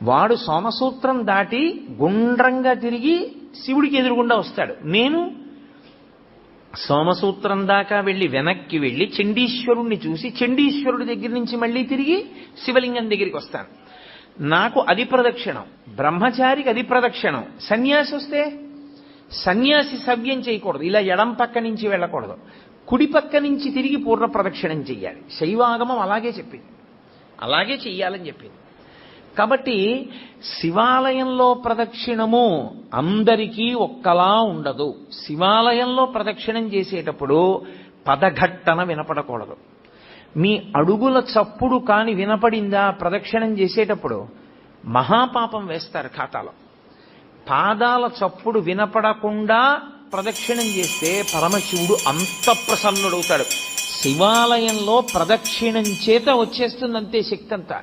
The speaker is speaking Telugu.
వాడు సోమసూత్రం దాటి గుండ్రంగా తిరిగి శివుడికి ఎదురుగుండా వస్తాడు. నేను సోమసూత్రం దాకా వెళ్ళి వెనక్కి వెళ్ళి చండీశ్వరుణ్ణి చూసి చండీశ్వరుడి దగ్గర నుంచి మళ్ళీ తిరిగి శివలింగం దగ్గరికి వస్తాను. నాకు అది ప్రదక్షిణం, బ్రహ్మచారికి అది ప్రదక్షిణం. సన్యాసి వస్తే సన్యాసి సవ్యం చేయకూడదు, ఇలా ఎడం పక్క నుంచి వెళ్ళకూడదు, కుడి పక్క నుంచి తిరిగి పూర్ణ ప్రదక్షిణం చెయ్యాలి. శైవాగమం అలాగే చెప్పింది, అలాగే చెయ్యాలని చెప్పింది. కాబట్టి శివాలయంలో ప్రదక్షిణము అందరికీ ఒక్కలా ఉండదు. శివాలయంలో ప్రదక్షిణం చేసేటప్పుడు పదఘట్టన వినపడకూడదు. మీ అడుగుల చప్పుడు కాని వినపడిందా ప్రదక్షిణం చేసేటప్పుడు మహాపాపం వేస్తారు ఖాతాలో. పాదాల చప్పుడు వినపడకుండా ప్రదక్షిణం చేస్తే పరమశివుడు అంత ప్రసన్నుడవుతాడు. శివాలయంలో ప్రదక్షిణం చేత వచ్చేస్తుందంతే శక్తి అంతా.